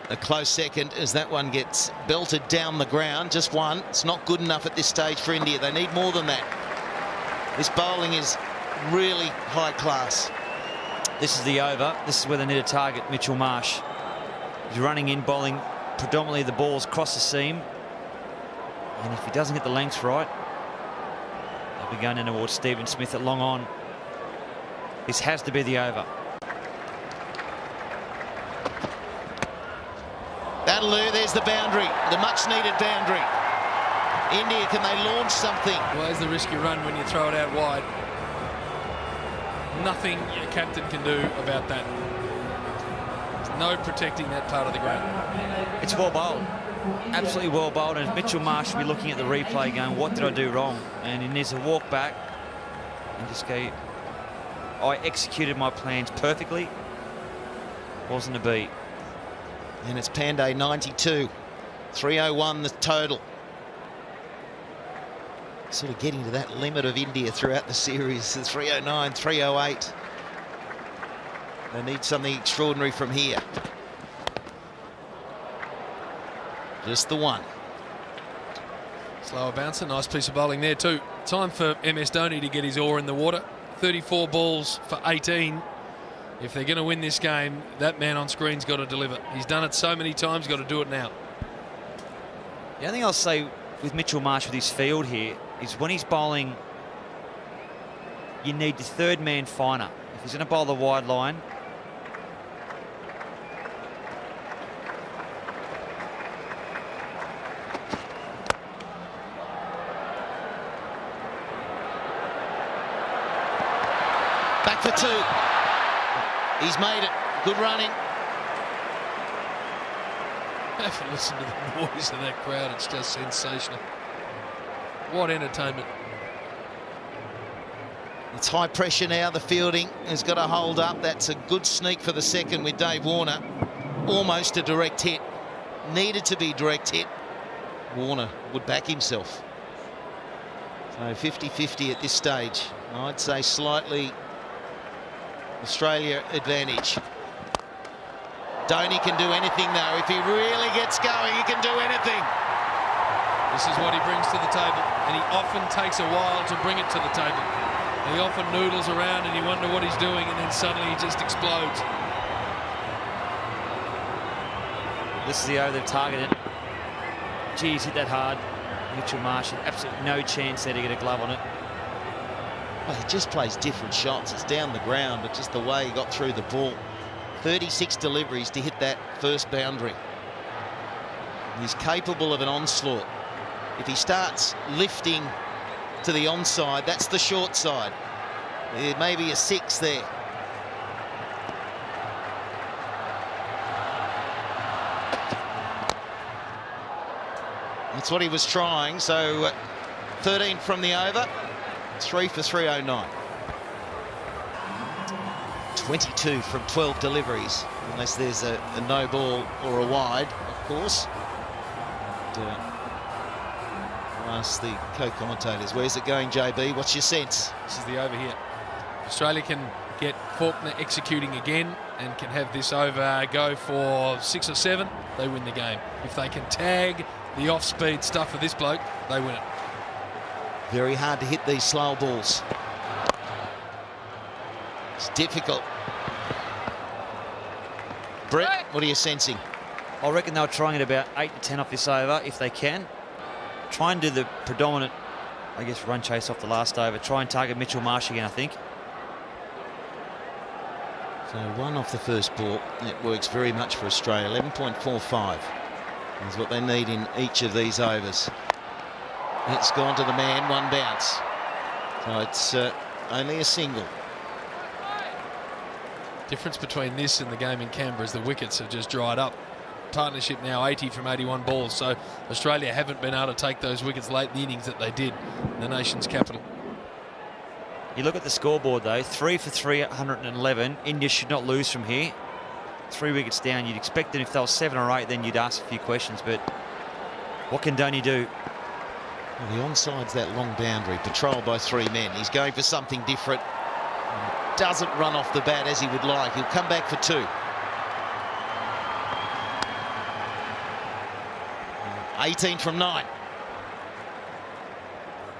a close second as that one gets belted down the ground. Just one. It's not good enough at this stage for India. They need more than that. This bowling is really high class. This is the over. This is where they need to target Mitchell Marsh. He's running in, bowling predominantly the balls across the seam. And if he doesn't get the lengths right, they'll be going in towards Stephen Smith at long on. This has to be the over. That'll do. There's the boundary, the much-needed boundary. India, can they launch something? Where's the risk you run when you throw it out wide? Nothing your captain can do about that. No protecting that part of the ground. It's well bowled. Absolutely well bowled. And Mitchell Marsh will be looking at the replay going, what did I do wrong? And he needs to walk back and just go, I executed my plans perfectly. Wasn't a beat. And it's Pandey 92. 301 the total. Sort of getting to that limit of India throughout the series. 309, 308. They need something extraordinary from here. Just the one. Slower bouncer, nice piece of bowling there too. Time for MS Dhoni to get his oar in the water. 34 balls for 18. If they're going to win this game, that man on screen's got to deliver. He's done it so many times, got to do it now. The only thing I'll say with Mitchell Marsh with his field here is when he's bowling, you need the third man finer. If he's going to bowl the wide line, back for two. He's made it. Good running. Have to listen to the noise of that crowd. It's just sensational. What entertainment. It's high pressure now. The fielding has got to hold up. That's a good sneak for the second with Dave Warner. Almost a direct hit. Needed to be direct hit. Warner would back himself. So 50-50 at this stage. I'd say slightly Australia advantage. Dhoni can do anything though. If he really gets going, he can do anything. This is what he brings to the table, and he often takes a while to bring it to the table. And he often noodles around and you wonder what he's doing, and then suddenly he just explodes. this is the over they've targeted. Geez, hit that hard. Mitchell Marsh, absolutely no chance there to get a glove on it. Well, he just plays different shots. It's down the ground, but just the way he got through the ball. 36 deliveries to hit that first boundary. He's capable of an onslaught. If he starts lifting to the onside, that's the short side. There may be a 6 there. That's what he was trying. So 13 from the over, 3 for 309. 22 from 12 deliveries, unless there's a no ball or a wide, of course. I'll ask the co-commentators, where's it going, JB? What's your sense? This is the over here. Australia can get Faulkner executing again and can have this over go for 6 or 7, they win the game. If they can tag the off-speed stuff of this bloke, they win it. Very hard to hit these slow balls. It's difficult. Brett, what are you sensing? I reckon they'll try and get about 8 to 10 off this over if they can. Try and do the predominant, I guess, run chase off the last over. Try and target Mitchell Marsh again, I think. So 1 off the first ball. It works very much for Australia. 11.45 is what they need in each of these overs. It's gone to the man, 1 bounce. So it's only a single. Difference between this and the game in Canberra is the wickets have just dried up. Partnership now 80 from 81 balls, so Australia haven't been able to take those wickets late in the innings that they did in the nation's capital. You look at the scoreboard though, 3 for 311. India should not lose from here. 3 wickets down. You'd expect that if they were 7 or 8, then you'd ask a few questions, but what can Dhoni do? Well, the onside's that long boundary, patrolled by 3 men. He's going for something different. Doesn't run off the bat as he would like. He'll come back for 2. 18 from 9.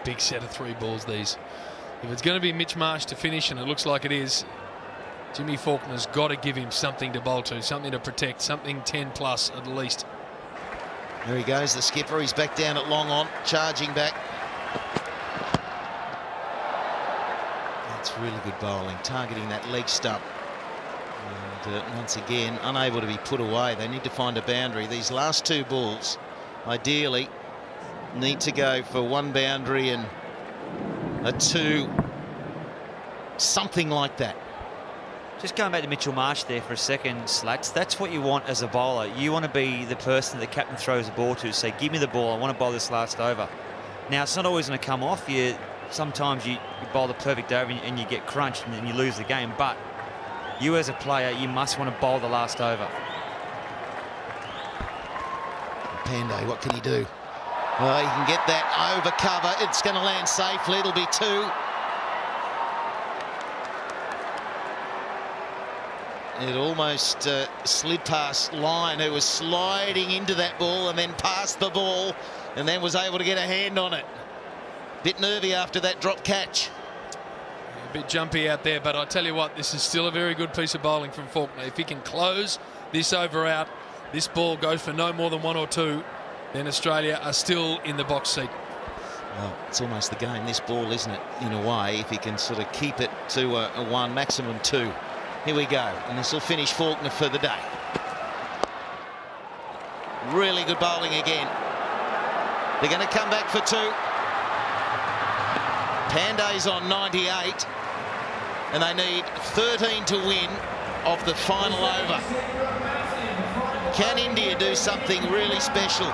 Big set of 3 balls, these. If it's going to be Mitch Marsh to finish, and it looks like it is, Jimmy Faulkner's got to give him something to bowl to, something to protect, something 10 plus at least. There he goes, the skipper. He's back down at long on, charging back. That's really good bowling, targeting that leg stump. And once again, unable to be put away. They need to find a boundary. These last 2 balls, ideally, need to go for 1 boundary and a 2, something like that. Just going back to Mitchell Marsh there for a second, Slats, that's what you want as a bowler. You want to be the person that the captain throws the ball to, say, give me the ball, I want to bowl this last over. Now, it's not always going to come off. Sometimes you bowl the perfect over and you get crunched and then you lose the game, but you as a player, you must want to bowl the last over. Pandey, what can he do? Well, he can get that over cover. It's going to land safely. It'll be 2. It almost slid past Lyon, who was sliding into that ball and then passed the ball and then was able to get a hand on it. Bit nervy after that drop catch. A bit jumpy out there, but I tell you what, this is still a very good piece of bowling from Faulkner. If he can close this over out, this ball goes for no more than 1 or 2, then Australia are still in the box seat. Well, it's almost the game, this ball, isn't it, in a way, if he can sort of keep it to a 1, maximum 2. Here we go, and this will finish Faulkner for the day. Really good bowling again. They're going to come back for 2. Pandey's on 98, and they need 13 to win of the final over. Can India do something really special?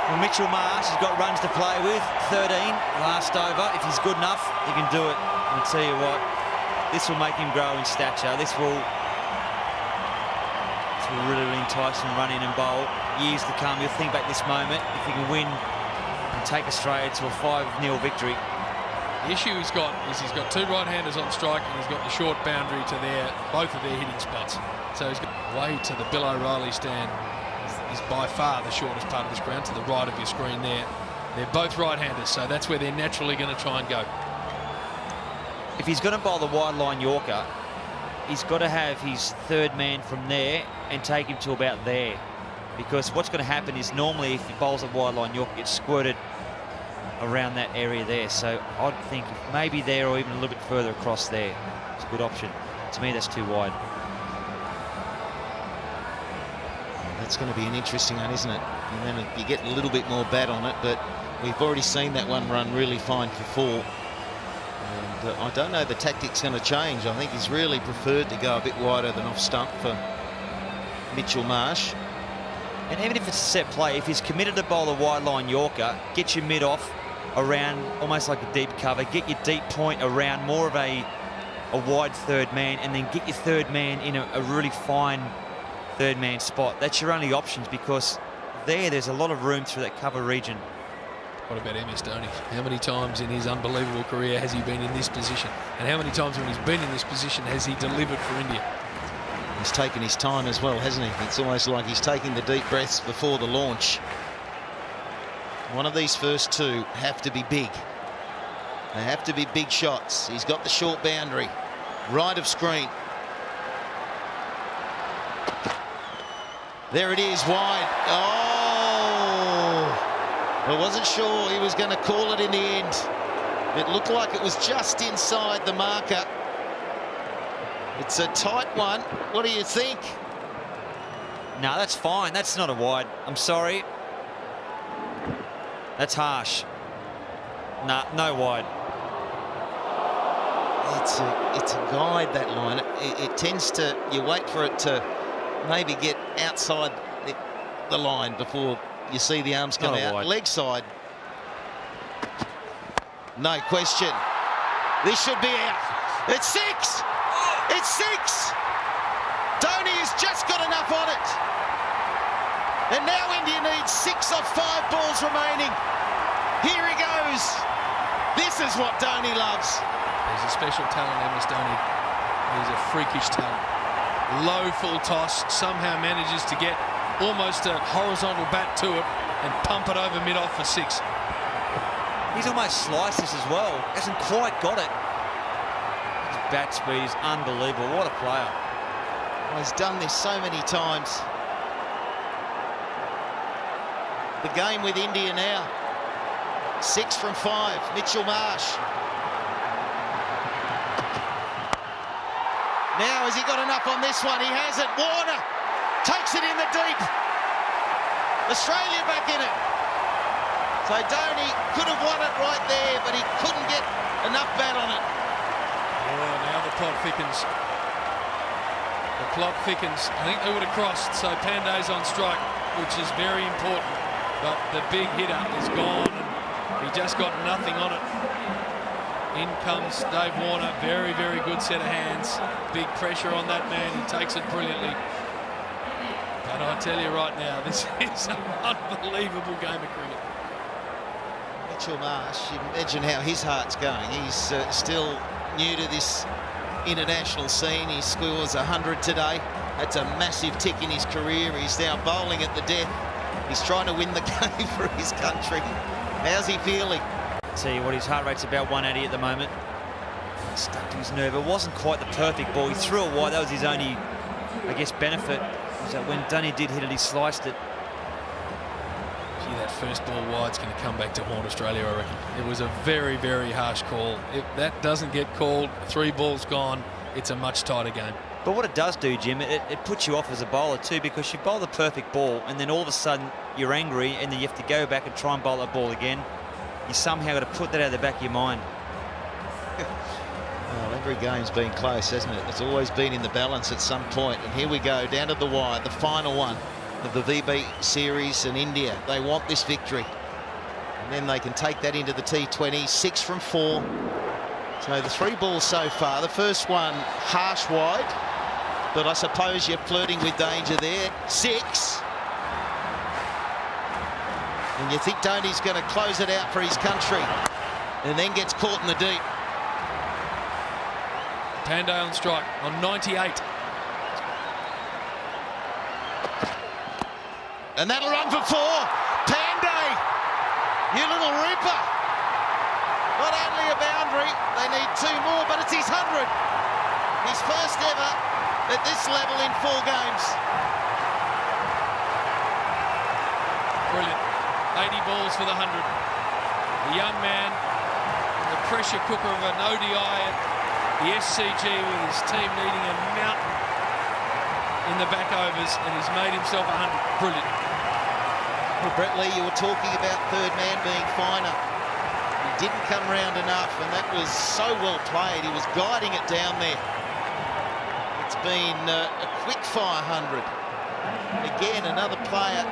Well, Mitchell Marsh has got runs to play with, 13 last over. If he's good enough, he can do it. And I'll tell you what, this will make him grow in stature. This will really entice him, run in and bowl. Years to come, you'll think back this moment, if he can win and take Australia to a 5-0 victory. The issue he's got is he's got 2 right-handers on strike and he's got the short boundary to both of their hitting spots. So he's got way to the Bill O'Reilly stand. Is by far the shortest part of this ground, to the right of your screen there. They're both right-handers, so that's where they're naturally going to try and go. If he's going to bowl the wide line Yorker, he's got to have his 3rd man from there and take him to about there. Because what's going to happen is normally if he bowls a wide line Yorker, it's squirted around that area there. So I'd think if maybe there or even a little bit further across there. It's a good option. To me, that's too wide. That's going to be an interesting one, isn't it? And then you get a little bit more bat on it, but we've already seen that one run really fine for 4. And I don't know the tactic's going to change. I think he's really preferred to go a bit wider than off stump for Mitchell Marsh. And even if it's a set play, if he's committed to bowl a wide line Yorker, get your mid off around almost like a deep cover, get your deep point around more of a wide 3rd man, and then get your 3rd man in a really fine 3rd man spot. That's your only options, because there's a lot of room through that cover region. What about MS Dhoni? How many times in his unbelievable career has he been in this position? And how many times when he's been in this position has he delivered for India? He's taken his time as well, hasn't he? It's almost like he's taking the deep breaths before the launch. One of these first 2 have to be big. They have to be big shots. He's got the short boundary, right of screen. There it is, wide. Oh! I wasn't sure he was going to call it in the end. It looked like it was just inside the marker. It's a tight one. What do you think? No, that's fine. That's not a wide. I'm sorry. That's harsh. Nah, no wide. It's a guide, that line. It tends to, you wait for it to maybe get outside the line before you see the arms come out. Leg side. No question. This should be out. It's 6! It's 6! Dhoni has just got enough on it. And now India needs 6 of 5 balls remaining. Here he goes. This is what Dhoni loves. He's a special talent, MS Dhoni. He's a freakish talent. Low full toss, somehow manages to get almost a horizontal bat to it and pump it over mid-off for 6. He's almost sliced this as well. Hasn't quite got it. His bat speed is unbelievable. What a player. Well, he's done this so many times. The game with India now. 6 from 5. Mitchell Marsh. Now, has he got enough on this one? He hasn't. Warner takes it in the deep. Australia back in it. So Dhoni could have won it right there, but he couldn't get enough bat on it. Oh, now the plot thickens. The plot thickens. I think they would have crossed, so Pandey's on strike, which is very important. But the big hitter is gone, and he just got nothing on it. In comes Dave Warner. Very, very good set of hands. Big pressure on that man. He takes it brilliantly. But I tell you right now, this is an unbelievable game of cricket. Mitchell Marsh, you imagine how his heart's going. He's still new to this international scene. He scores 100 today. That's a massive tick in his career. He's now bowling at the death. He's trying to win the game for his country. How's he feeling? Tell you what, his heart rate's about 180 at the moment. Stuck to his nerve. It wasn't quite the perfect ball. He threw it wide. That was his only, I guess, benefit. Was that when Dhoni did hit it, he sliced it. Gee, that first ball wide's going to come back to haunt Australia, I reckon. It was a very, very harsh call. If that doesn't get called, 3 balls gone, it's a much tighter game. But what it does do, Jim, it puts you off as a bowler too, because you bowl the perfect ball and then all of a sudden you're angry and then you have to go back and try and bowl that ball again. You somehow got to put that out of the back of your mind. Well, every game's been close, hasn't it? It's always been in the balance at some point. And here we go, down to the wire, the final one of the VB series, and India. They want this victory. And then they can take that into the T20. 6 from 4. So the 3 balls so far. The first one, harsh wide. But I suppose you're flirting with danger there. 6. And you think Dhoni's going to close it out for his country. And then gets caught in the deep. Pandey on strike on 98. And that'll run for 4. Pandey, you little ripper. Not only a boundary, they need 2 more, but it's his 100. His first ever at this level in 4 games. Brilliant. 80 balls for the 100. The young man, the pressure cooker of an ODI at the SCG with his team needing a mountain in the back overs, and he's made himself 100. Brilliant. Well, Brett Lee, you were talking about third man being finer. He didn't come round enough, and that was so well played. He was guiding it down there. It's been a quick fire 100. Again, another player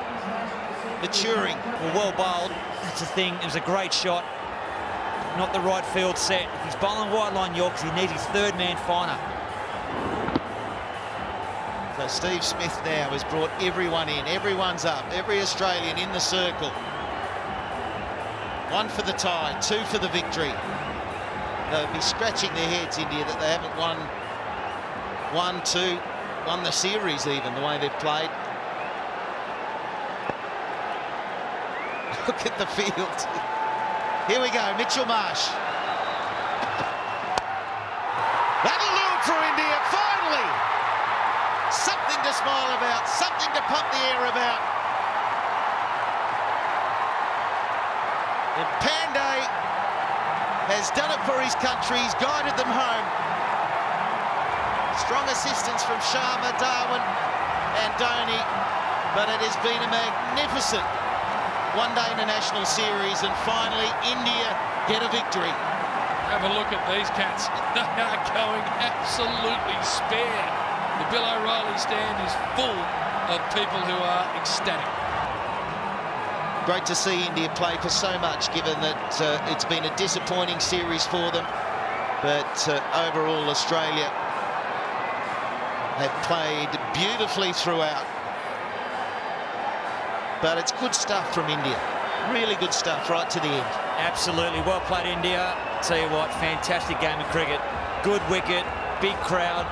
maturing. Well bowled. That's the thing. It was a great shot. Not the right field set. If he's bowling wide line Yorks, he needs his third man finer. So Steve Smith now has brought everyone in. Everyone's up. Every Australian in the circle. 1 for the tie, 2 for the victory. They'll be scratching their heads, India, that they haven't won 1, 2, won the series even, the way they've played. Look at the field. Here we go, Mitchell Marsh. That'll do it for India, finally. Something to smile about, something to pump the air about. And Pandey has done it for his country. He's guided them home. Strong assistance from Sharma, Darwin and Dhoni, but it has been a magnificent one-day international series, and finally India get a victory. Have a look at these cats. They are going absolutely spare. The Bill O'Reilly stand is full of people who are ecstatic. Great to see India play for so much, given that it's been a disappointing series for them. But overall, Australia have played beautifully throughout. But it's good stuff from India. Really good stuff right to the end. Absolutely. Well played, India. Tell you what, fantastic game of cricket. Good wicket, big crowd.